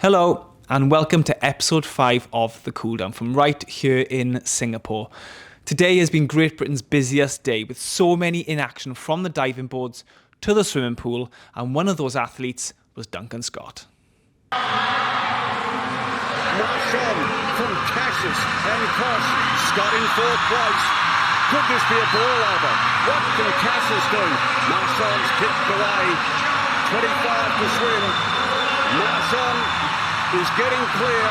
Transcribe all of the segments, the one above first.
Hello and welcome to episode 5 of the Cooldown from right here in Singapore. Today has been Great Britain's busiest day with so many in action from the diving boards to the swimming pool, and one of those athletes was Duncan Scott. Marchand from Cassius and Kosh, Scott in fourth place. Could this be a ball over? What can Cassius do? Marchand's kicked away, 25 to swim. Marchand is getting clear.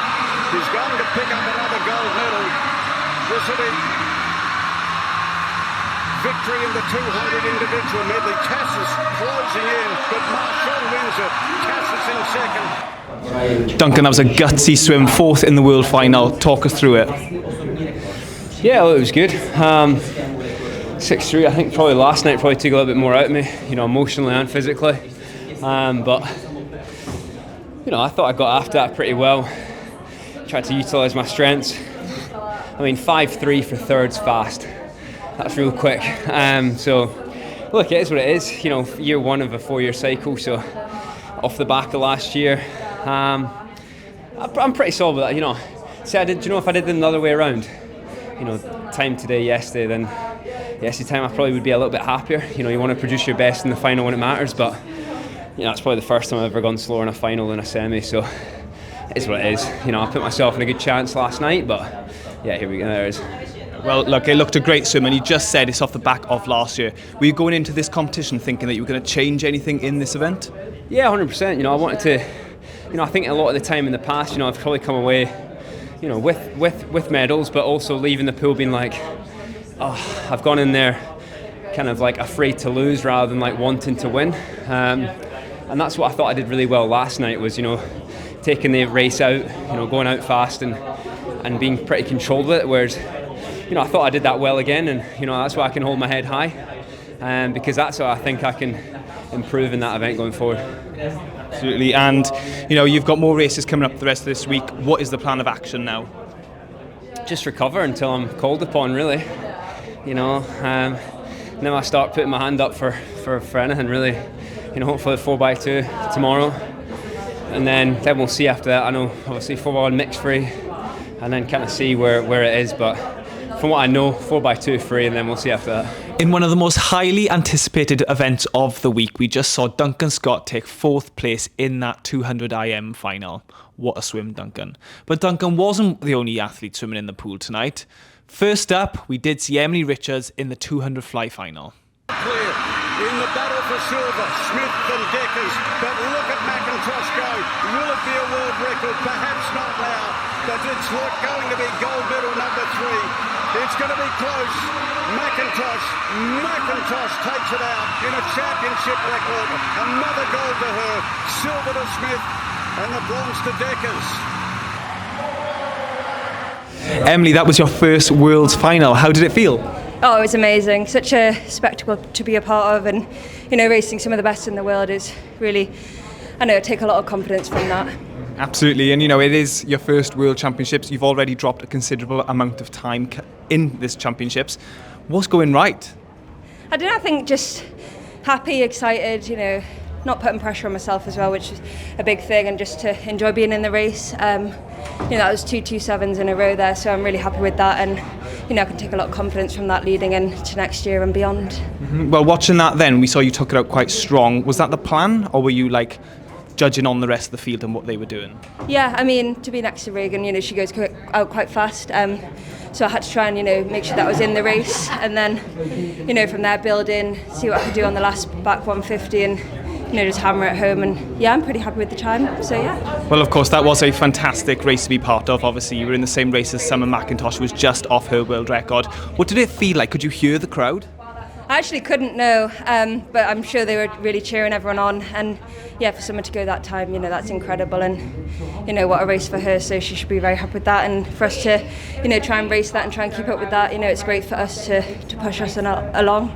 He's going to pick up another gold medal. This will be victory in the 200 individual medley. Cassius closing in, but Marchand wins it. Cassius in second. Duncan, that was a gutsy swim, fourth in the world final. Talk us through it. Yeah, well, it was good. 6-3, I think probably last night probably took a little bit more out of me, emotionally and physically. But I thought I got after that pretty well. Tried to utilise my strengths. 5-3 for third's fast. That's real quick. So, look, it is what it is. Year one of a 4-year cycle. So, off the back of last year, I'm pretty solid with that. If I did them the other way around, time today, yesterday, then yesterday time I probably would be a little bit happier. You want to produce your best in the final when it matters, but it's probably the first time I've ever gone slower in a final than a semi, so it is what it is. I put myself in a good chance last night, but yeah, here we go, there it is. Well, look, it looked a great swim, and you just said it's off the back of last year. Were you going into this competition thinking that you were going to change anything in this event? Yeah, 100%. I wanted to, I think a lot of the time in the past, I've probably come away, with medals, but also leaving the pool being like, oh, I've gone in there kind of like afraid to lose rather than like wanting to win. And that's what I thought I did really well last night was, taking the race out, going out fast and being pretty controlled with it, whereas, I thought I did that well again, and, that's why I can hold my head high, because that's what I think I can improve in that event going forward. Absolutely, and, you've got more races coming up the rest of this week. What is the plan of action now? Just recover until I'm called upon, really. Then I start putting my hand up for anything, really. Hopefully 4x2 tomorrow, and then we'll see after that. I know obviously 4x1 mixed free, and then kind of see where it is, but from what I know, 4x2 free, and then we'll see after that. In one of the most highly anticipated events of the week, we just saw Duncan Scott take 4th place in that 200 IM final. What a swim, Duncan. But Duncan wasn't the only athlete swimming in the pool tonight. First up, we did see Emily Richards in the 200 fly final. Clear in the battle for silver, Smith and Deckers, but look at McIntosh go. Will it be a world record? Perhaps not now, but it's going to be gold medal number 3. It's going to be close. McIntosh takes it out in a championship record. Another gold to her, silver to Smith, and the bronze to Deckers. Emily, that was your first Worlds final. How did it feel? Oh, it was amazing. Such a spectacle to be a part of, and racing some of the best in the world is really, take a lot of confidence from that. Absolutely, and it is your first World Championships. You've already dropped a considerable amount of time in this Championships. What's going right? I don't know, I think just happy, excited, not putting pressure on myself as well, which is a big thing, and just to enjoy being in the race. That was 2 2.7s in a row there, so I'm really happy with that, and I can take a lot of confidence from that leading into next year and beyond. Mm-hmm. Well, watching that then, we saw you took it out quite strong. Was that the plan, or were you judging on the rest of the field and what they were doing? Yeah, to be next to Regan, she goes out quite fast, so I had to try and make sure that I was in the race, and then from there build in, see what I could do on the last back 150, and just hammer it home, and yeah, I'm pretty happy with the time, so yeah. Well, of course, that was a fantastic race to be part of. Obviously, you were in the same race as Summer McIntosh, who was just off her world record. What did it feel like? Could you hear the crowd? I actually couldn't, no, but I'm sure they were really cheering everyone on, and yeah, for someone to go that time, that's incredible, and what a race for her, so she should be very happy with that, and for us to, try and race that and try and keep up with that, it's great for us to push us along.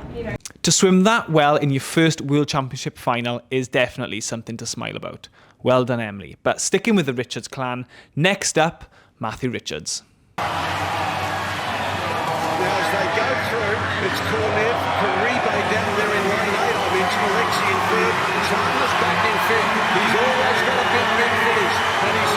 To swim that well in your first World Championship final is definitely something to smile about. Well done, Emily. But sticking with the Richards clan, next up, Matthew Richards. Now as they go through, it's Kornev, Karibe down there in lane 8. I mentioned Alexi in third, Chandler's back in fifth. He's always got a big for this, and he's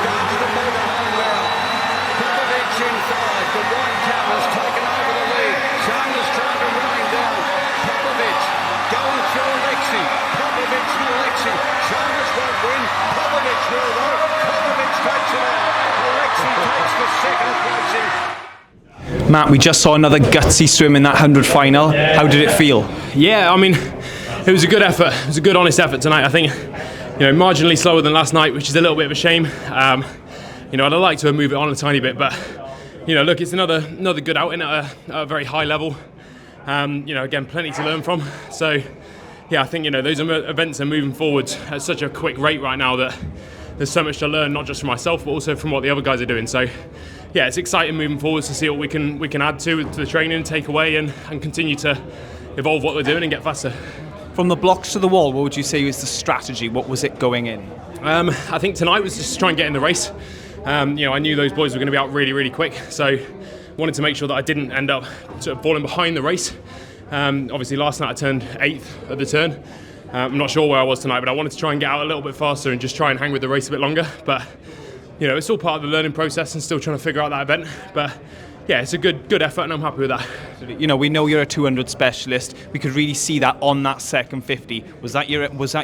Matt, we just saw another gutsy swim in that 100 final. How did it feel? Yeah, I mean, it was a good effort. It was a good, honest effort tonight. I think, marginally slower than last night, which is a little bit of a shame. I'd have liked to have moved it on a tiny bit, but look, it's another good outing at a very high level. Again, plenty to learn from. So, yeah, I think those events are moving forward at such a quick rate right now that there's so much to learn, not just from myself, but also from what the other guys are doing. So, yeah, it's exciting moving forward to see what we can add to the training, take away, and continue to evolve what we're doing and get faster. From the blocks to the wall, what would you say was the strategy? What was it going in? I think tonight was just to try and get in the race. I knew those boys were going to be out really, really quick, so wanted to make sure that I didn't end up sort of falling behind the race. Obviously, last night I turned 8th at the turn. I'm not sure where I was tonight, but I wanted to try and get out a little bit faster and just try and hang with the race a bit longer. But it's all part of the learning process and still trying to figure out that event. But yeah, it's a good effort and I'm happy with that. We know you're a 200 specialist. We could really see that on that second 50. Was that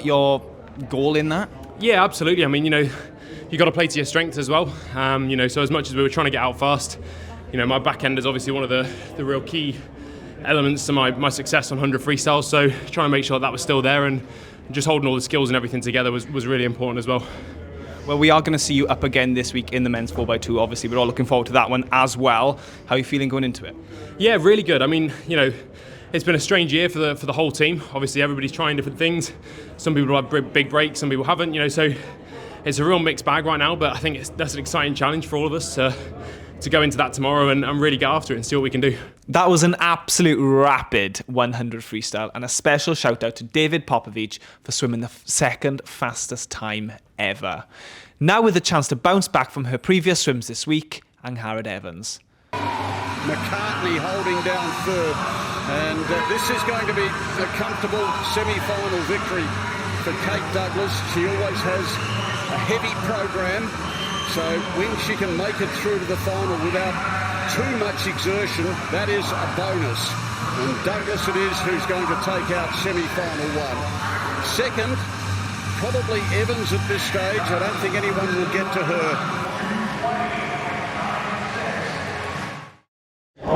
your goal in that? Yeah, absolutely. I mean, you got to play to your strengths as well. So as much as we were trying to get out fast, my back end is obviously one of the real key elements to my success on 100 freestyles. So trying to make sure that was still there and just holding all the skills and everything together was really important as well. Well, we are going to see you up again this week in the men's 4x2. Obviously, we're all looking forward to that one as well. How are you feeling going into it? Yeah, really good. I mean, it's been a strange year for the whole team. Obviously, everybody's trying different things. Some people have big breaks, some people haven't. So it's a real mixed bag right now. But I think that's an exciting challenge for all of us to go into that tomorrow and really get after it and see what we can do. That was an absolute rapid 100 freestyle, and a special shout out to David Popovich for swimming the second fastest time ever. Now with a chance to bounce back from her previous swims this week, Angharad Evans. McCartney holding down third, and this is going to be a comfortable semi-final victory for Kate Douglas. She always has a heavy program, so when she can make it through to the final without too much exertion, that is a bonus. And Douglas it is who's going to take out semi-final one. Second, probably Evans at this stage. I don't think anyone will get to her.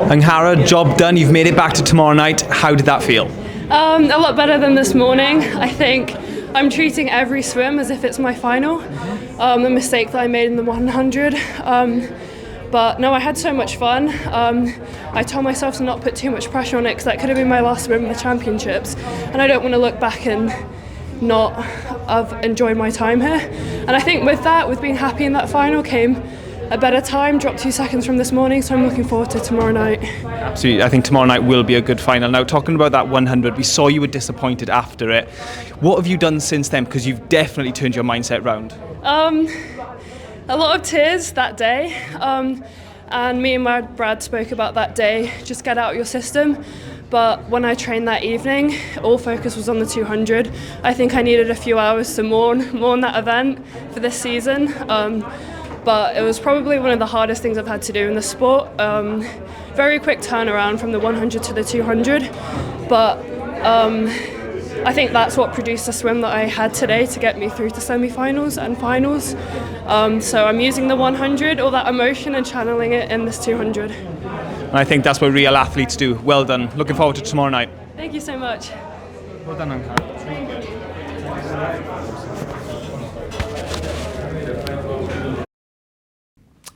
Angharad, job done. You've made it back to tomorrow night. How did that feel? A lot better than this morning. I think I'm treating every swim as if it's my final. The mistake that I made in the 100. But no, I had so much fun. I told myself to not put too much pressure on it because that could have been my last swim in the championships. And I don't want to look back and not have enjoyed my time here. And I think with being happy in that final came a better time, dropped 2 seconds from this morning, so I'm looking forward to tomorrow night. Absolutely, I think tomorrow night will be a good final. Now, talking about that 100, we saw you were disappointed after it. What have you done since then? Because you've definitely turned your mindset round. A lot of tears that day, and me and my Brad spoke about that day, just get out your system. But when I trained that evening, all focus was on the 200. I think I needed a few hours to mourn that event for this season. But it was probably one of the hardest things I've had to do in the sport. Very quick turnaround from the 100 to the 200. But I think that's what produced the swim that I had today to get me through to semi-finals and finals. So I'm using the 100, all that emotion, and channeling it in this 200. And I think that's what real athletes do. Well done. Looking forward to tomorrow night. Thank you so much. Well done, Angharad. Really good.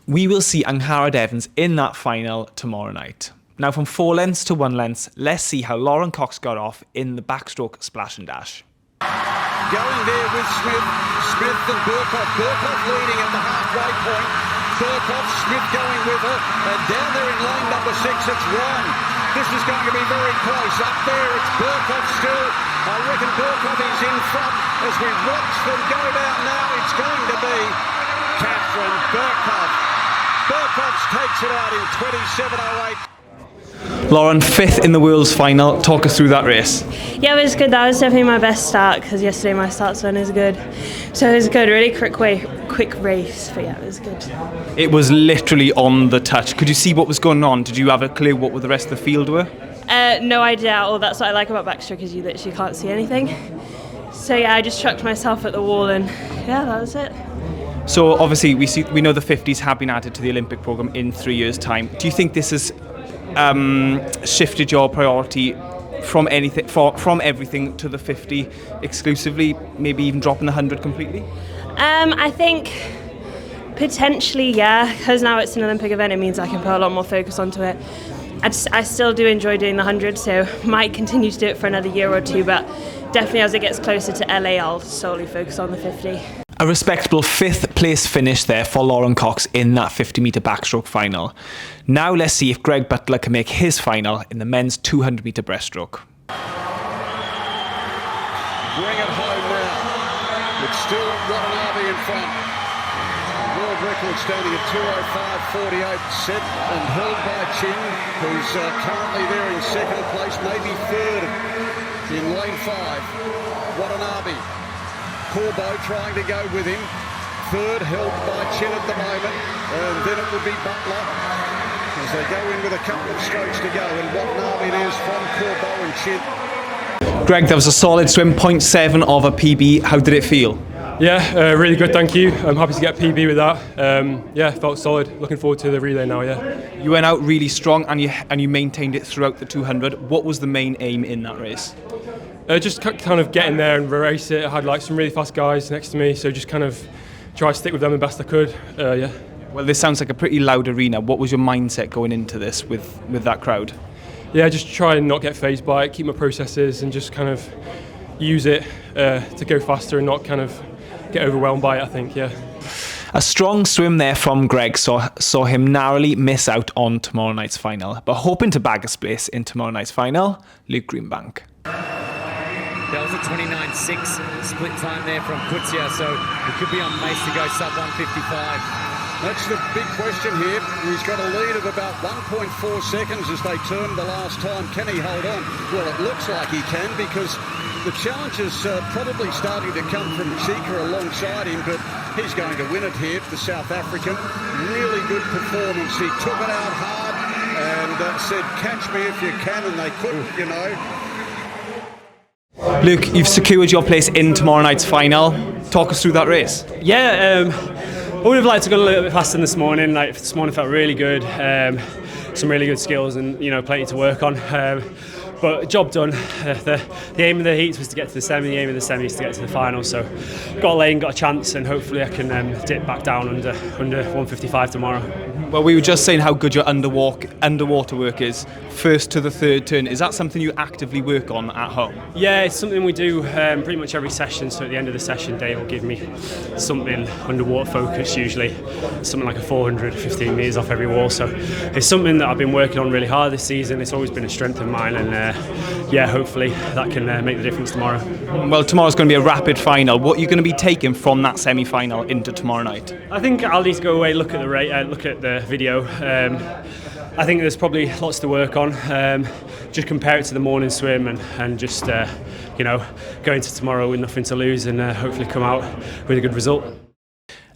We will see Angharad Evans in that final tomorrow night. Now from 4 lengths to 1 length, let's see how Lauren Cox got off in the backstroke splash and dash. Going there with Smith and Burkhoff. Burkhoff leading at the halfway point. Burkhoff, Smith going with her. And down there in lane number 6, it's Ron. This is going to be very close. Up there, it's Burkhoff still. I reckon Burkhoff is in front as we watch them go down now. It's going to be Catherine Burkhoff. Burkhoff takes it out in 27.08. Lauren, 5th in the world's final. Talk us through that race. Yeah, it was good. That was definitely my best start because yesterday my starts weren't as good. So it was good, really quick race. But yeah, it was good. It was literally on the touch. Could you see what was going on? Did you have a clue what the rest of the field were? No idea at all. That's what I like about backstroke is you literally can't see anything. So yeah, I just chucked myself at the wall and yeah, that was it. So obviously we know the 50s have been added to the Olympic programme in 3 years' time. Do you think this is shifted your priority from everything to the 50 exclusively, maybe even dropping the 100 completely? I think potentially, yeah, because now it's an Olympic event, it means I can put a lot more focus onto it. I still do enjoy doing the 100, so might continue to do it for another year or two, but definitely as it gets closer to LA, I'll solely focus on the 50. A respectable 5th place finish there for Lauren Cox in that 50-metre backstroke final. Now let's see if Greg Butler can make his final in the men's 200-metre breaststroke. Bring it home now. It's still Watanabe in front. World record standing at 2:05.48, set and held by Chin, who's currently there in second place, maybe third in lane 5. Watanabe. Corbo trying to go with him. Third held by Chin at the moment, and then it will be Butler as they go in with a couple of strokes to go, and Watanabe it is from Corbo and Chin. Greg, that was a solid swim, 0.7 of a PB. How did it feel? Yeah, really good, thank you. I'm happy to get PB with that. Yeah, felt solid. Looking forward to the relay now, yeah. You went out really strong and you maintained it throughout the 200. What was the main aim in that race? Just kind of get in there and race it. I had like some really fast guys next to me, so just kind of try to stick with them the best I could, yeah. Well, this sounds like a pretty loud arena. What was your mindset going into this with that crowd? Yeah, just try and not get fazed by it, keep my processes and just kind of use it to go faster and not kind of get overwhelmed by it, I think, yeah. A strong swim there from Greg saw him narrowly miss out on tomorrow night's final, but hoping to bag a place in tomorrow night's final, Luke Greenbank. That was a 29.6 split time there from Kutsia, so he could be on pace to go sub 155. That's the big question here. He's got a lead of about 1.4 seconds as they turn the last time. Can he hold on? Well, it looks like he can, because the challenge is probably starting to come from Chika alongside him, but he's going to win it here, the South African. Really good performance. He took it out hard and said, catch me if you can, and they couldn't, you know. Luke, you've secured your place in tomorrow night's final. Talk us through that race. Yeah, I would have liked to go a little bit faster than this morning. Like, this morning felt really good. Some really good skills and, you know, plenty to work on. But job done. The aim of the heats was to get to the semi. The aim of the semi is to get to the final. So got a lane, got a chance, and hopefully I can dip back down under 155 tomorrow. Well, we were just saying how good your underwater work is. First to the third turn. Is that something you actively work on at home? Yeah, it's something we do pretty much every session. So at the end of the session, Dave will give me something underwater focus, usually something like a 400, 15 metres off every wall. So it's something that I've been working on really hard this season. It's always been a strength of mine, and yeah, hopefully that can make the difference tomorrow. Well, tomorrow's going to be a rapid final. What are you going to be taking from that semi-final into tomorrow night? I think I'll need to go away, look at the video. I think there's probably lots to work on. Just compare it to the morning swim and just you know, go into tomorrow with nothing to lose and hopefully come out with a good result.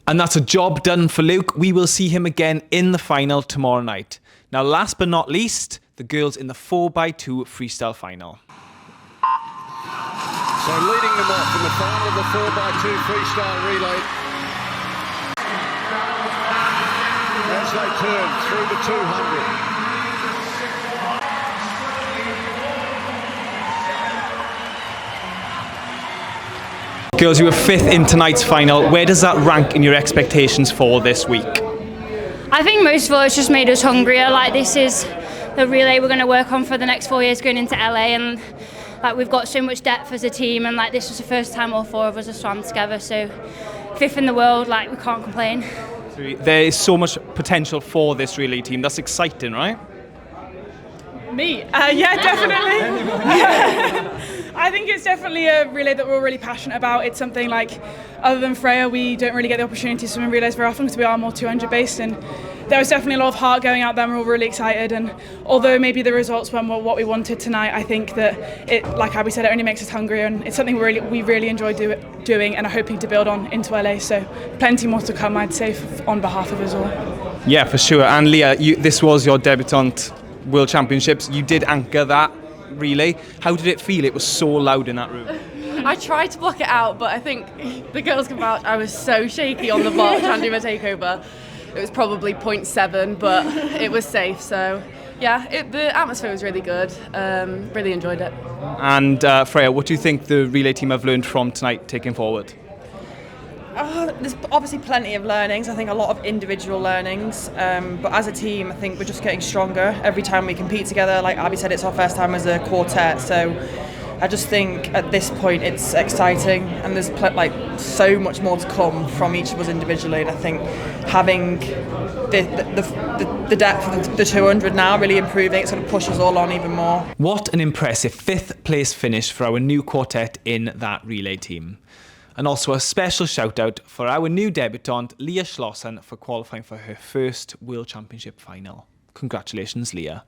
And that's a job done for Luke. We will see him again in the final tomorrow night. Now, last but not least, the girls in the 4x2 freestyle final. So leading them off in the final of the 4x2 freestyle relay. As they turn through the 200. Girls, you were 5th in tonight's final. Where does that rank in your expectations for this week? I think most of all it's just made us hungrier. Like, this is the relay we're going to work on for the next 4 years going into LA, and like, we've got so much depth as a team, and like, this was the first time all 4 of us have swam together, so 5th in the world, like, we can't complain. There is so much potential for this relay team. That's exciting, right? Me? Yeah, definitely. I think it's definitely a relay that we're really passionate about. It's something like, other than Freya, we don't really get the opportunity to swim in relays very often because we are more 200 based, and there was definitely a lot of heart going out there, and we're all really excited. And although maybe the results weren't what we wanted tonight, I think that it, like Abby said, it only makes us hungrier, and it's something we really enjoy doing and are hoping to build on into LA. So plenty more to come, I'd say, on behalf of us all. Yeah, for sure. And Leah, this was your debutante World Championships. You did anchor that relay. How did it feel? It was so loud in that room. I tried to block it out, but I think the girls can vouch. I was so shaky on the bar trying to do my takeover. It was probably 0.7, but it was safe. So Yeah, the atmosphere was really good. Really enjoyed it. And Freya, what do you think the relay team have learned from tonight taking forward? There's obviously plenty of learnings. I think a lot of individual learnings, but as a team I think we're just getting stronger every time we compete together. Like Abby said, it's our first time as a quartet, so I just think at this point it's exciting, and there's so much more to come from each of us individually, and I think having the depth of the 200 now really improving, it's going to push us all on even more. What an impressive 5th place finish for our new quartet in that relay team. And also a special shout out for our new debutante, Leah Schlossen, for qualifying for her first World Championship final. Congratulations, Leah.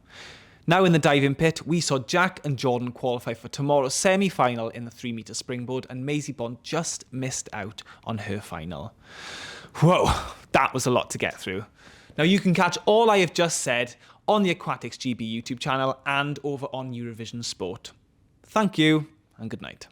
Now in the diving pit, we saw Jack and Jordan qualify for tomorrow's semi-final in the 3-metre springboard, and Maisie Bond just missed out on her final. Whoa, that was a lot to get through. Now you can catch all I have just said on the Aquatics GB YouTube channel and over on Eurovision Sport. Thank you and good night.